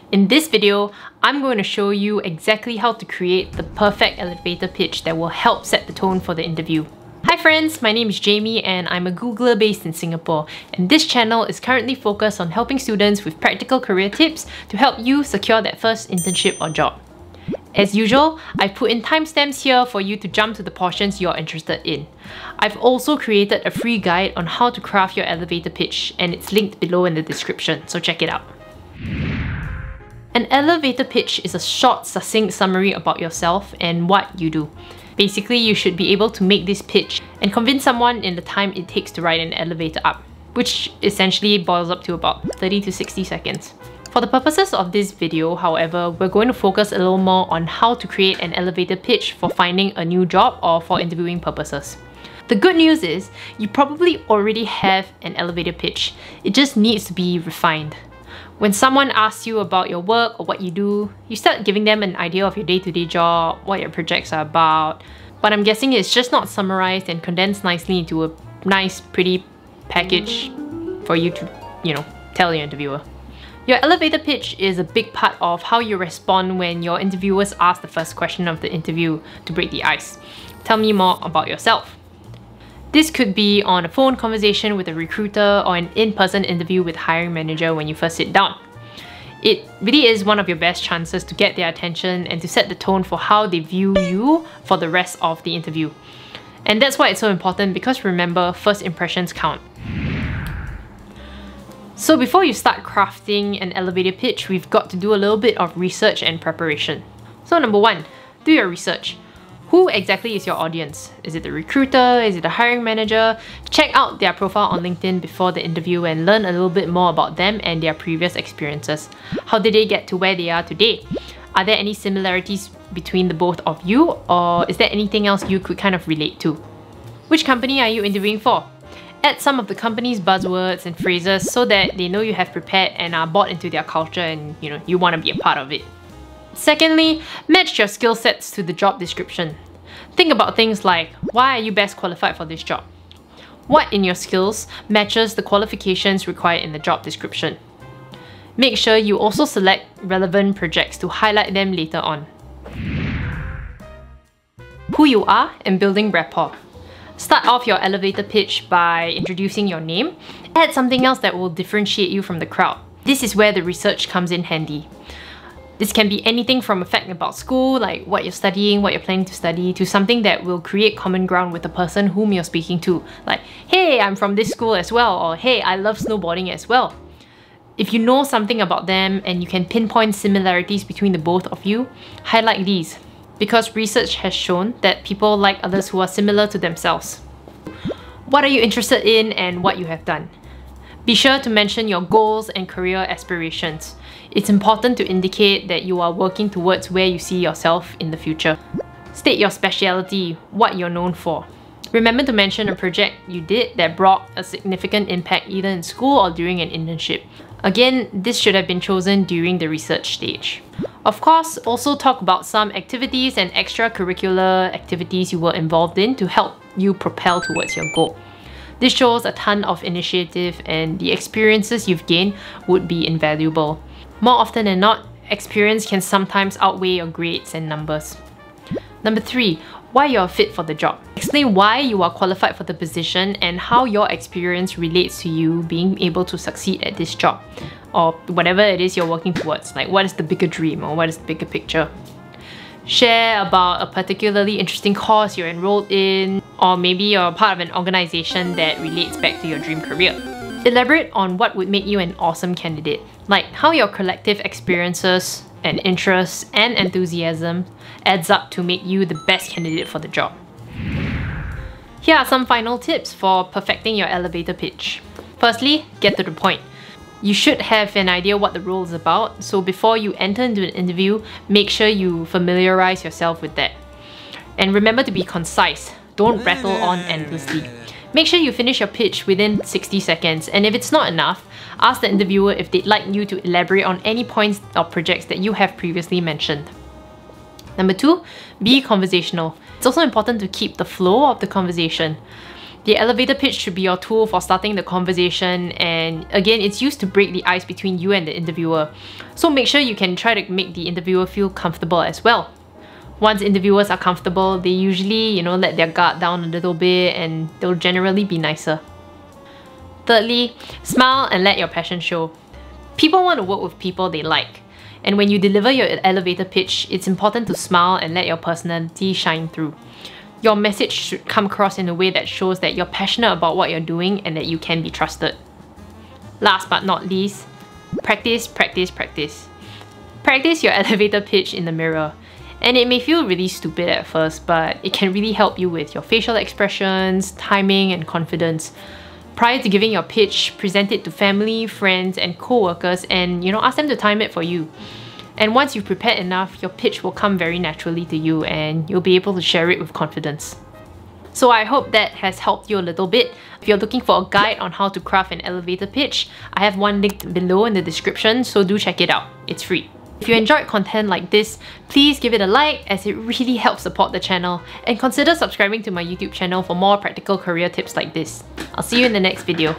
In this video, I'm going to show you exactly how to create the perfect elevator pitch that will help set the tone for the interview. Hi friends, my name is Jamie and I'm a Googler based in Singapore, and this channel is currently focused on helping students with practical career tips to help you secure that first internship or job. As usual, I've put in timestamps here for you to jump to the portions you're interested in. I've also created a free guide on how to craft your elevator pitch, and it's linked below in the description, so check it out. An elevator pitch is a short, succinct summary about yourself and what you do. Basically, you should be able to make this pitch and convince someone in the time it takes to ride an elevator up, which essentially boils up to about 30 to 60 seconds. For the purposes of this video, however, we're going to focus a little more on how to create an elevator pitch for finding a new job or for interviewing purposes. The good news is, you probably already have an elevator pitch. It just needs to be refined. When someone asks you about your work or what you do, you start giving them an idea of your day-to-day job, what your projects are about. But I'm guessing it's just not summarized and condensed nicely into a nice, pretty package for you to, tell your interviewer. Your elevator pitch is a big part of how you respond when your interviewers ask the first question of the interview to break the ice. Tell me more about yourself. This could be on a phone conversation with a recruiter or an in-person interview with a hiring manager when you first sit down. It really is one of your best chances to get their attention and to set the tone for how they view you for the rest of the interview. And that's why it's so important, because remember, first impressions count. So before you start crafting an elevator pitch, we've got to do a little bit of research and preparation. So number one, do your research. Who exactly is your audience? Is it the recruiter? Is it the hiring manager? Check out their profile on LinkedIn before the interview and learn a little bit more about them and their previous experiences. How did they get to where they are today? Are there any similarities between the both of you, or is there anything else you could kind of relate to? Which company are you interviewing for? Add some of the company's buzzwords and phrases so that they know you have prepared and are bought into their culture and you want to be a part of it. Secondly, match your skill sets to the job description. Think about things like, why are you best qualified for this job? What in your skills matches the qualifications required in the job description? Make sure you also select relevant projects to highlight them later on. Who you are and building rapport. Start off your elevator pitch by introducing your name. Add something else that will differentiate you from the crowd. This is where the research comes in handy. This can be anything from a fact about school, like what you're studying, what you're planning to study, to something that will create common ground with the person whom you're speaking to. Like, hey, I'm from this school as well, or hey, I love snowboarding as well. If you know something about them and you can pinpoint similarities between the both of you, highlight these. Because research has shown that people like others who are similar to themselves. What are you interested in and what you have done? Be sure to mention your goals and career aspirations. It's important to indicate that you are working towards where you see yourself in the future. State your speciality, what you're known for. Remember to mention a project you did that brought a significant impact either in school or during an internship. Again, this should have been chosen during the research stage. Of course, also talk about some activities and extracurricular activities you were involved in to help you propel towards your goal. This shows a ton of initiative, and the experiences you've gained would be invaluable. More often than not, experience can sometimes outweigh your grades and numbers. Number 3, why you're a fit for the job. Explain why you are qualified for the position and how your experience relates to you being able to succeed at this job, or whatever it is you're working towards. Like, what is the bigger dream, or what is the bigger picture? Share about a particularly interesting course you're enrolled in, or maybe you're part of an organization that relates back to your dream career. Elaborate on what would make you an awesome candidate, like how your collective experiences and interests and enthusiasm adds up to make you the best candidate for the job. Here are some final tips for perfecting your elevator pitch. Firstly, get to the point. You should have an idea what the role is about, so before you enter into an interview, make sure you familiarize yourself with that. And remember to be concise. Don't rattle on endlessly. Make sure you finish your pitch within 60 seconds, and if it's not enough, ask the interviewer if they'd like you to elaborate on any points or projects that you have previously mentioned. Number 2, be conversational. It's also important to keep the flow of the conversation. The elevator pitch should be your tool for starting the conversation, and again, it's used to break the ice between you and the interviewer. So make sure you can try to make the interviewer feel comfortable as well. Once interviewers are comfortable, they usually, let their guard down a little bit and they'll generally be nicer. Thirdly, smile and let your passion show. People want to work with people they like. And when you deliver your elevator pitch, it's important to smile and let your personality shine through. Your message should come across in a way that shows that you're passionate about what you're doing and that you can be trusted. Last but not least, practice, practice, practice. Practice your elevator pitch in the mirror. And it may feel really stupid at first, but it can really help you with your facial expressions, timing, and confidence. Prior to giving your pitch, present it to family, friends, and co-workers and ask them to time it for you. And once you've prepared enough, your pitch will come very naturally to you and you'll be able to share it with confidence. So I hope that has helped you a little bit. If you're looking for a guide on how to craft an elevator pitch, I have one linked below in the description, so do check it out. It's free. If you enjoyed content like this, please give it a like as it really helps support the channel, and consider subscribing to my YouTube channel for more practical career tips like this. I'll see you in the next video.